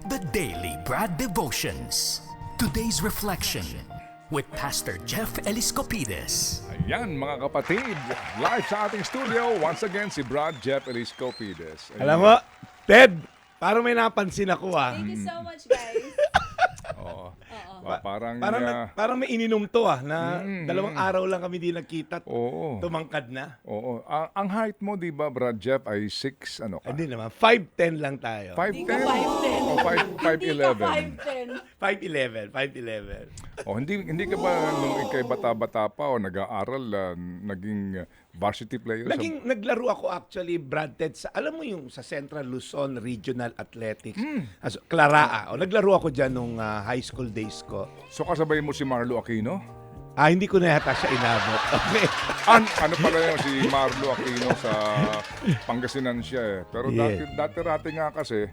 The Daily Brad Devotions. Today's reflection with Pastor Jeff Eliscopides. Ayan mga kapatid, live sa ating studio, once again si Brad Jeff Eliscopides. Alam mo, Ted, parang may napansin ako Thank you so much, guys. Oo. Oo. Parang may ininom to na dalawang araw lang kami di nagkita. Oo. Tumangkad na. Oo. Ang height mo, di ba, Brad Jeff, ay 6, ano ka? Hindi naman, 5'10 lang tayo. 5'10? Hindi ka 5'10. O 5'11? 5'10. 5'11. Hindi ka ba nung ikay bata-bata pa o nag-aaral, naging varsity player? Naglaro ako actually, Brad Ted, alam mo yung sa Central Luzon Regional Athletics, Claraa. Naglaro ako dyan nung high school days ko. So kasabay mo si Marlo Aquino? Hindi ko na yata siya inabot. Okay. Ano pala yun, si Marlo Aquino sa Pangasinan siya eh. Pero Yes. dati nga kasi,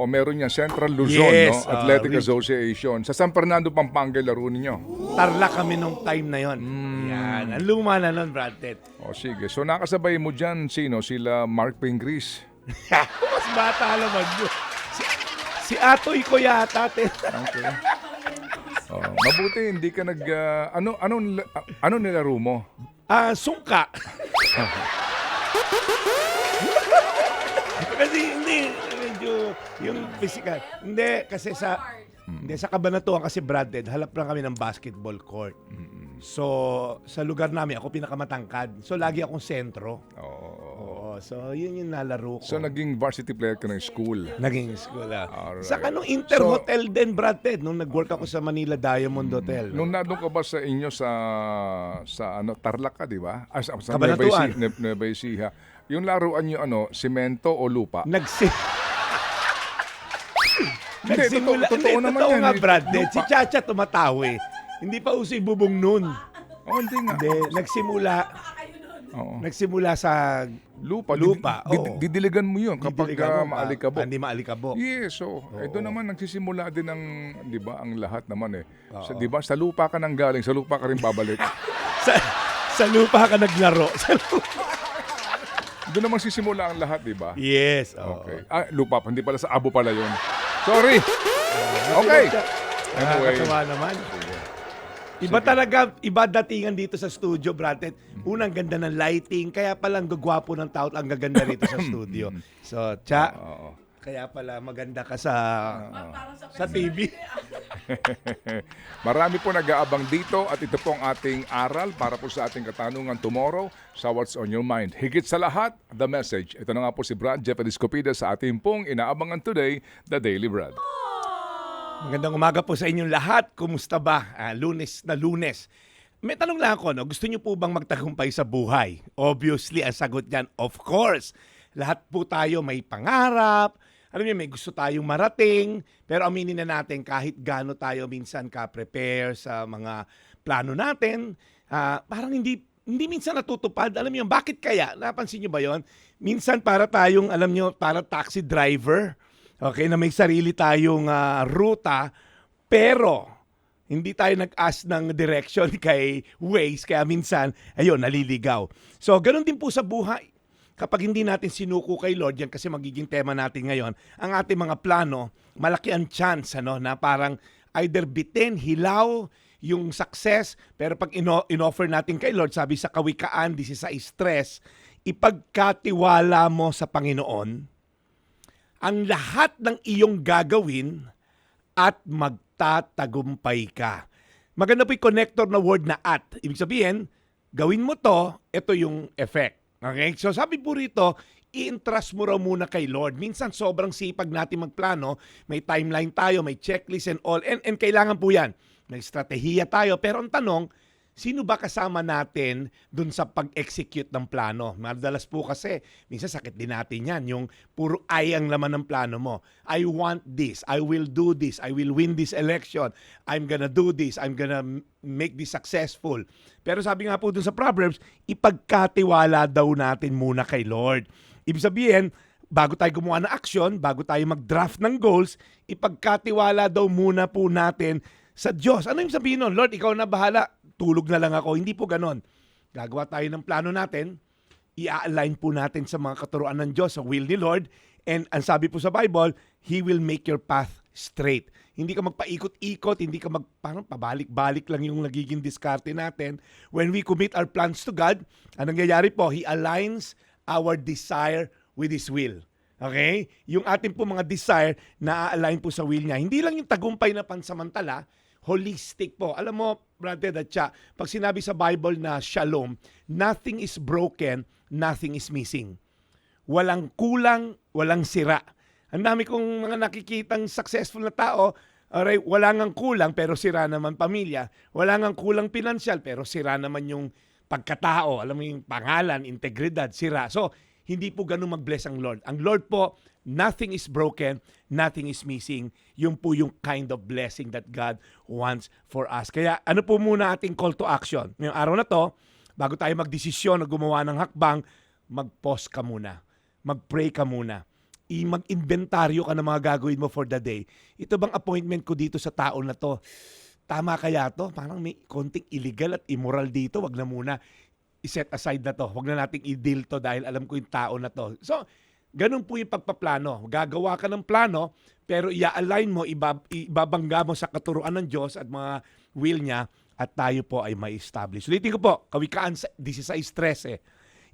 meron yan, Central Luzon, Yes, no? Athletic Reg- Association. Sa San Fernando, Pampanga, laro ninyo. Tarlac kami nung time na yon. Yan. Ang luma na nun, Brad Ted. O sige, so nakasabay mo dyan, sila Mark Pingris. Mas bata naman yun. Si Atoy ko yata, Ted. Okay. Mabuti, hindi ka ano nilaro mo? Sungka. Kasi hindi, medyo yung physical. Hindi, kasi sa Cabanatuan kasi Brad Ted, halap lang kami ng basketball court. So, sa lugar namin, ako pinakamatangkad. So, lagi akong sentro. Oo, so yun yung nalaro ko. So naging varsity player ka ng school. Naging school. Alright. Sa kanong Inter Hotel din, Brad Ted, nung nag-work ako sa Manila Diamond Hotel. Nung nandun ka ba sa inyo sa Tarlac ka, di ba? Sa Cabanatuan. Nueva Ecija. Yung laruan nyo, semento o lupa? Nagsimula. Totoo naman Totoo yan. nga, Brad. Lupa. Si Chacha tumatawi. Hindi pa uso bubong nun. Hindi nga. Hindi. Nagsimula sa Lupa. oo. Didiligan mo yun kapag Didiligan mo, maalikabok. Hindi maalikabok. Yes, ito naman nagsisimula din ang, 'di ba, ang lahat naman eh. 'Di ba, sa lupa ka nang galing, sa lupa ka rin babalik. sa lupa ka naglaro. Doon naman sisimula ang lahat, 'di ba? Yes. Okay. Lupa pa, hindi pala sa abo pala 'yon. Sorry. Okay. Anyway. Nakakatawa naman. Iba datingan dito sa studio, Brad Ted. Unang ganda ng lighting, kaya palang gagwapo ng tao ang gaganda rito sa studio. So, kaya pala maganda ka sa TV. Marami po nag-aabang dito at ito po ang ating aral para po sa ating katanungan tomorrow sa What's on Your Mind. Higit sa lahat, the message. Ito na nga po si Brad Jeff Eliscopides sa ating pong inaabangan today, The Daily Brad. Magandang umaga po sa inyong lahat. Kumusta ba? Lunes na Lunes. May tanong lang ako, gusto niyo po bang magtagumpay sa buhay? Obviously, ang sagot niyan, of course. Lahat po tayo may pangarap. Alam niyo, may gusto tayong marating. Pero aminin na natin, kahit gaano tayo minsan ka-prepare sa mga plano natin, parang hindi minsan natutupad. Alam niyo, bakit kaya? Napansin niyo ba yon? Minsan para tayong, alam niyo, para taxi driver. Okay, na may sarili tayong ruta, pero hindi tayo nag-ask ng direction kay Waze, kaya minsan, naliligaw. So, ganun din po sa buhay. Kapag hindi natin sinuko kay Lord, yan kasi magiging tema natin ngayon, ang ating mga plano, malaki ang chance na parang either bitin, hilaw, yung success, pero pag in-offer natin kay Lord, sabi sa Kawikaan 16:3, ipagkatiwala mo sa Panginoon ang lahat ng iyong gagawin at magtatagumpay ka. Maganda po yung connector na word na at. Ibig sabihin, gawin mo to, ito yung effect. Okay? So sabi po rito, i-entrust mo raw muna kay Lord. Minsan sobrang sipag natin magplano, may timeline tayo, may checklist and all, and kailangan po yan. May estratehiya tayo, pero ang tanong, sino ba kasama natin dun sa pag-execute ng plano? Madalas po kasi, minsan sakit din natin yan, yung puro ay ang laman ng plano mo. I want this, I will do this, I will win this election, I'm gonna do this, I'm gonna make this successful. Pero sabi nga po dun sa Proverbs, ipagkatiwala daw natin muna kay Lord. Ibig sabihin, bago tayo gumawa ng action, bago tayo mag-draft ng goals, ipagkatiwala daw muna po natin sa Diyos. Ano yung sabihin nun? Lord, ikaw na bahala. Tulog na lang ako. Hindi po ganon. Gagawa tayo ng plano natin, i-align po natin sa mga katuruan ng Diyos, sa will ni Lord, And ang sabi po sa Bible, He will make your path straight. Hindi ka magpaikot-ikot, hindi ka parang pabalik-balik lang yung nagiging diskarte natin. When we commit our plans to God, ang nangyayari po, He aligns our desire with His will. Okay? Yung ating po mga desire na align po sa will niya. Hindi lang yung tagumpay na pansamantala, holistic po. Alam mo, brother Datcha, pag sinabi sa Bible na shalom, nothing is broken, nothing is missing. Walang kulang, walang sira. Ang dami kong mga nakikitang successful na tao, alright, wala ngang kulang pero sira naman pamilya. Wala ngang kulang pinansyal pero sira naman yung pagkatao. Alam mo yung pangalan, integridad, sira. So, hindi po ganun mag-bless ang Lord. Ang Lord po, nothing is broken, nothing is missing. Yun po yung kind of blessing that God wants for us. Kaya ano po muna ating call to action? Ngayong araw na to, bago tayo magdesisyon na gumawa ng hakbang, mag-pause ka muna. Mag-pray ka muna. Mag-inventaryo ka ng mga gagawin mo for the day. Ito bang appointment ko dito sa tao na to? Tama kaya to? Parang may konting illegal at immoral dito. Wag na muna. I-set aside na to. Wag na nating i-deal to dahil alam ko yung tao na to. So, ganun po yung pagpaplano. Gagawa ka ng plano, pero i-align mo, ibabangga mo sa katuruan ng Diyos at mga will niya at tayo po ay mai-establish. Ulitin ko po, Kawikaan 16:13.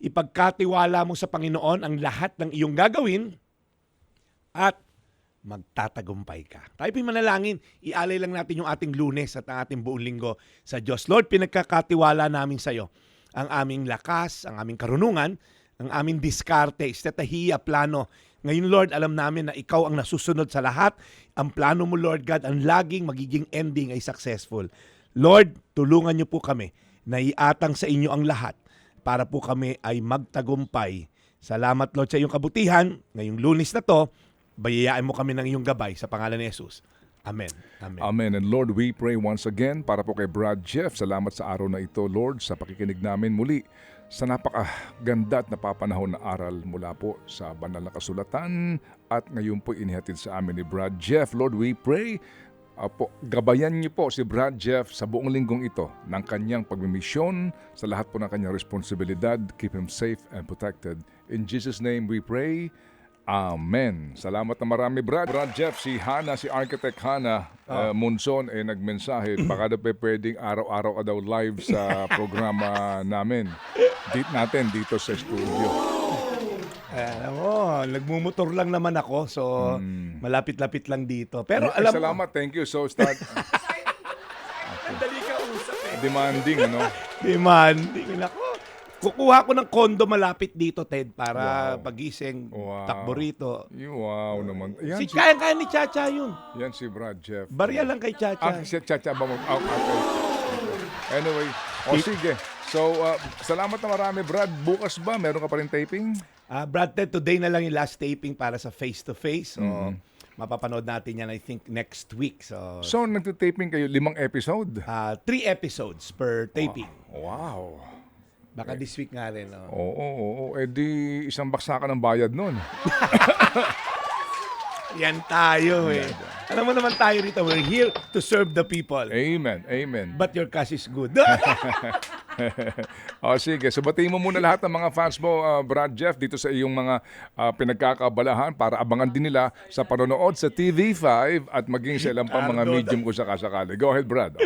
Ipagkatiwala mo sa Panginoon ang lahat ng iyong gagawin at magtatagumpay ka. Tayo po'y manalangin, ialay lang natin yung ating Lunes at ang ating buong linggo sa Diyos. Lord, pinagkakatiwala namin sa iyo ang aming lakas, ang aming karunungan, ang aming diskarte, estratehiya, plano. Ngayon, Lord, alam namin na ikaw ang nasusunod sa lahat. Ang plano mo, Lord God, ang laging magiging ending ay successful. Lord, tulungan niyo po kami na iatang sa inyo ang lahat para po kami ay magtagumpay. Salamat, Lord, sa iyong kabutihan. Ngayong Lunes na to, bayayaan mo kami ng iyong gabay sa pangalan ni Jesus. Amen. Amen. Amen. And Lord, we pray once again para po kay Brad Jeff. Salamat sa araw na ito, Lord, sa pakikinig namin muli sa napakaganda at napapanahon na aral mula po sa banal na kasulatan at ngayon po inihatid sa amin ni Brad Jeff. Lord, we pray gabayan niyo po si Brad Jeff sa buong linggong ito ng kanyang pagmimisyon sa lahat po ng kanyang responsibilidad. Keep him safe and protected. In Jesus' name we pray. Amen. Salamat na marami, Brad. Brad Jeff, si Hana, si Architect Hana Monson ay nagmensahe. Baka na pwedeng araw-araw ka daw live sa programa namin. Natin dito sa studio. Alam mo, nagmumotor lang naman ako, so malapit-lapit lang dito. Pero alam mo, salamat, thank you. So start dali ka usap eh. demanding, ano? Demanding. Ako, kukuha ko ng kondo malapit dito, Ted, para pagising, takbo rito. Wow naman. Yan, Kaya-kaya ni Chacha yun. Yan si Brad Jeff. Barya lang kay Chacha. Si Chacha ba mo? Okay. Anyway, sige. So, salamat na marami, Brad. Bukas ba? Meron ka pa rin taping? Brad, Ted, today na lang yung last taping para sa face-to-face. So, mapapanood natin yan, I think, next week. So, nagtitaping kayo 5 episode? 3 episodes per taping. Wow. Baka this week nga rin. Oo. Eh di isang baksakan ng bayad nun. Yan tayo eh. Alam mo naman tayo rito, we're here to serve the people. Amen. Amen. But your cash is good. Sige. So batiin mo muna lahat ng mga fans mo, Brad Jeff, dito sa iyong mga pinagkakabalahan para abangan din nila sa panonood sa TV5 at maging sa ilang pang mga medium kung sakasakali. Go ahead, Brad.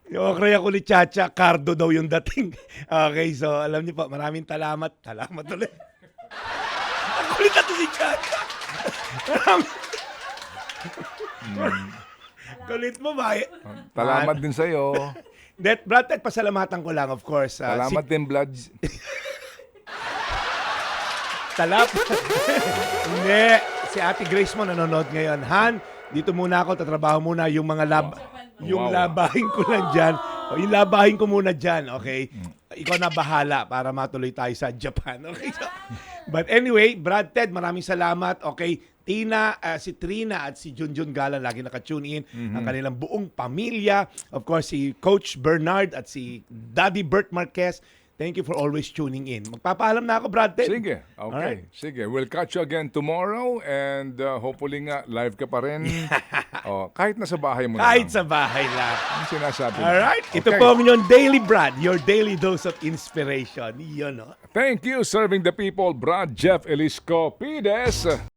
Okay ako ni Chacha, Cardo daw yung dating. Okay, so alam niyo po, maraming salamat. Salamat ulit. Ang kulit na to si Chacha. Kulit mo ba? Salamat din sa'yo. Brad, Ted, pasalamatan ko lang, of course. Salamat din, Blood. Salamat. Hindi. Si Ate Grace mo nanonood ngayon. Han, dito muna ako, tatrabaho muna yung mga labahin ko lang dyan. Yung labahin ko muna dyan, okay? Ikaw na bahala para matuloy tayo sa Japan, okay? But anyway, Brad, Ted, maraming salamat, okay? Tina, si Trina at si Junjun Galan lagi naka-tune in. Ang kanilang buong pamilya. Of course, si Coach Bernard at si Daddy Bert Marquez. Thank you for always tuning in. Magpapaalam na ako, Brad Ted. Sige, okay. Alright. Sige, we'll catch you again tomorrow and hopefully nga live ka pa rin. Kahit nasa bahay mo na Kahit lang. sa bahay lang. Ang sinasabi mo. Alright, ito Okay. po ang inyong Daily Brad, your daily dose of inspiration. Yun, no? Thank you, serving the people, Brad Jeff Elisco Pides.